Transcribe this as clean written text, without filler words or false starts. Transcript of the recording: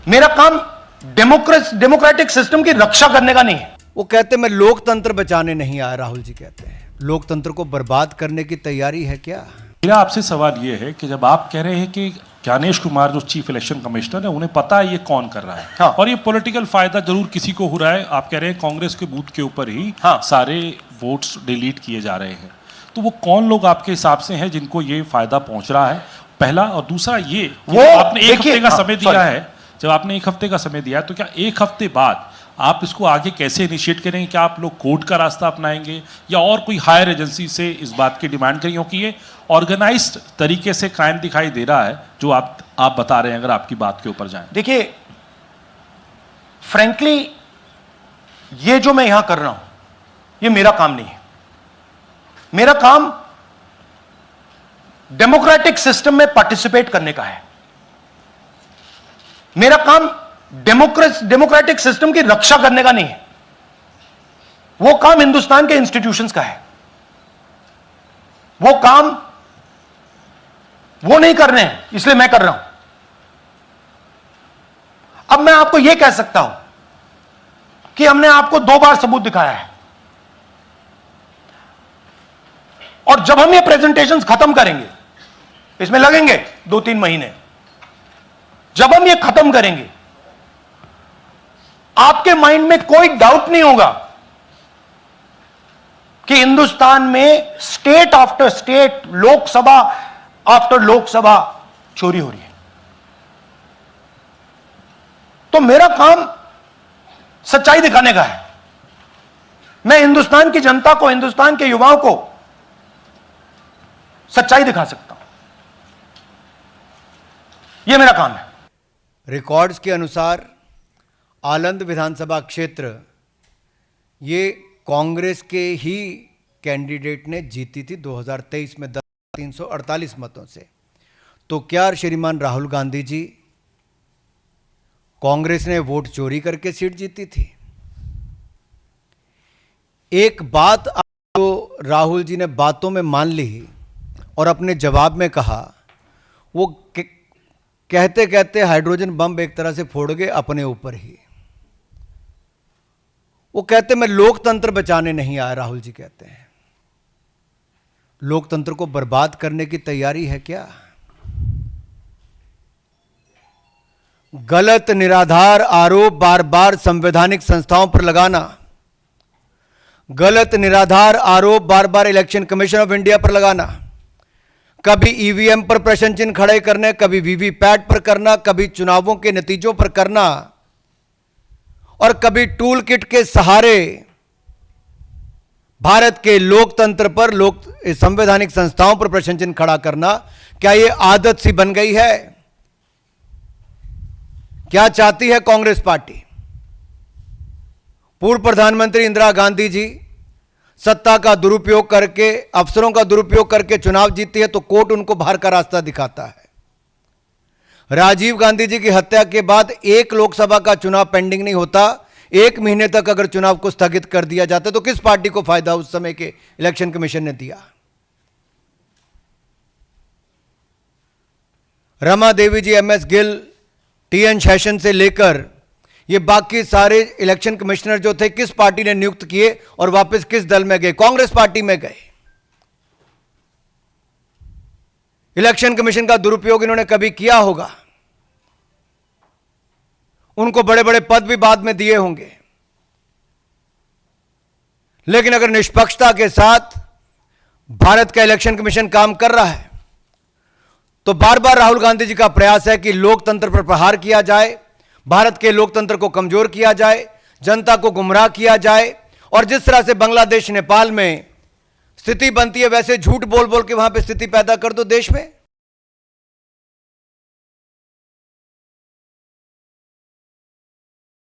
मेरा काम democratic system की रक्षा करने का नहीं है। वो कहते मैं लोकतंत्र बचाने नहीं आया, राहुल जी कहते हैं लोकतंत्र को बर्बाद करने की तैयारी है क्या? मेरा आपसे सवाल ये है कि जब आप कह रहे हैं कि ज्ञानेश कुमार जो चीफ इलेक्शन कमिश्नर है उन्हें पता है ये कौन कर रहा है, हाँ। और ये पॉलिटिकल फायदा जरूर किसी को हो रहा है, आप कह रहे हैं कांग्रेस के बूथ के ऊपर ही हाँ। सारे वोट्स डिलीट किए जा रहे हैं, तो वो कौन लोग आपके हिसाब से हैं जिनको ये फायदा पहुंच रहा है? पहला, और दूसरा ये वो आपने एक हफ्ते का समय दिया sorry। है, जब आपने एक हफ्ते का समय दिया है तो क्या एक हफ्ते बाद आप इसको आगे कैसे इनिशिएट करेंगे? क्या आप लोग कोर्ट का रास्ता अपनाएंगे या और कोई हायर एजेंसी से इस बात की डिमांड करेंगे? क्योंकि ये ऑर्गेनाइज्ड तरीके से क्राइम दिखाई दे रहा है जो आप बता रहे हैं, अगर आपकी बात के ऊपर जाएं। देखिए, फ्रैंकली ये जो मैं यहां कर रहा हूं ये मेरा काम नहीं है। मेरा काम डेमोक्रेटिक सिस्टम में पार्टिसिपेट करने का है। मेरा काम डेमोक्रेटिक सिस्टम की रक्षा करने का नहीं है। वो काम हिंदुस्तान के इंस्टीट्यूशंस का है। वो काम वो नहीं कर रहे हैं, इसलिए मैं कर रहा हूं। अब मैं आपको यह कह सकता हूं कि हमने आपको 2 बार सबूत दिखाया है, और जब हम ये प्रेजेंटेशंस खत्म करेंगे, इसमें लगेंगे 2-3 महीने, जब हम ये खत्म करेंगे आपके माइंड में कोई डाउट नहीं होगा कि हिंदुस्तान में state after state, Lok Sabha after Lok Sabha चोरी हो रही है। तो मेरा काम सच्चाई दिखाने का है। मैं हिंदुस्तान की जनता को, हिंदुस्तान के युवाओं को सच्चाई दिखा सकता हूं। यह मेरा काम है। रिकॉर्ड्स के अनुसार आलंद विधानसभा क्षेत्र ये कांग्रेस के ही कैंडिडेट ने जीती थी 2023 में 348 मतों से। तो क्या श्रीमान राहुल गांधी जी, कांग्रेस ने वोट चोरी करके सीट जीती थी? एक बात तो राहुल जी ने बातों में मान ली और अपने जवाब में कहा, वो कहते कहते हाइड्रोजन बम एक तरह से फोड़ गए अपने ऊपर ही। वो कहते मैं लोकतंत्र बचाने नहीं आया, राहुल जी कहते हैं लोकतंत्र को बर्बाद करने की तैयारी है क्या? गलत निराधार आरोप बार बार संवैधानिक संस्थाओं पर लगाना, गलत निराधार आरोप बार बार इलेक्शन कमीशन ऑफ इंडिया पर लगाना, कभी ईवीएम पर प्रश्न चिन्ह खड़े करने, कभी वीवीपैट पर करना, कभी चुनावों के नतीजों पर करना, और कभी टूल किट के सहारे भारत के लोकतंत्र पर, संवैधानिक संस्थाओं पर प्रश्न चिन्ह खड़ा करना, क्या यह आदत सी बन गई है? क्या चाहती है कांग्रेस पार्टी? पूर्व प्रधानमंत्री इंदिरा गांधी जी सत्ता का दुरुपयोग करके, अफसरों का दुरुपयोग करके चुनाव जीती है तो कोर्ट उनको बाहर का रास्ता दिखाता है। राजीव गांधी जी की हत्या के बाद एक लोकसभा का चुनाव पेंडिंग नहीं होता, 1 महीने तक अगर चुनाव को स्थगित कर दिया जाता तो किस पार्टी को फायदा उस समय के इलेक्शन कमीशन ने दिया? रमा देवी जी, एमएस गिल, टीएन शेषन से लेकर ये बाकी सारे इलेक्शन कमिश्नर जो थे किस पार्टी ने नियुक्त किए और वापस किस दल में गए? कांग्रेस पार्टी में गए। इलेक्शन कमीशन का दुरुपयोग इन्होंने कभी किया होगा, उनको बड़े बड़े पद भी बाद में दिए होंगे, लेकिन अगर निष्पक्षता के साथ भारत का इलेक्शन कमीशन काम कर रहा है तो बार बार राहुल गांधी जी का प्रयास है कि लोकतंत्र पर प्रहार किया जाए, भारत के लोकतंत्र को कमजोर किया जाए, जनता को गुमराह किया जाए, और जिस तरह से बांग्लादेश नेपाल में स्थिति बनती है वैसे झूठ बोल बोल के वहां पे स्थिति पैदा कर दो देश में।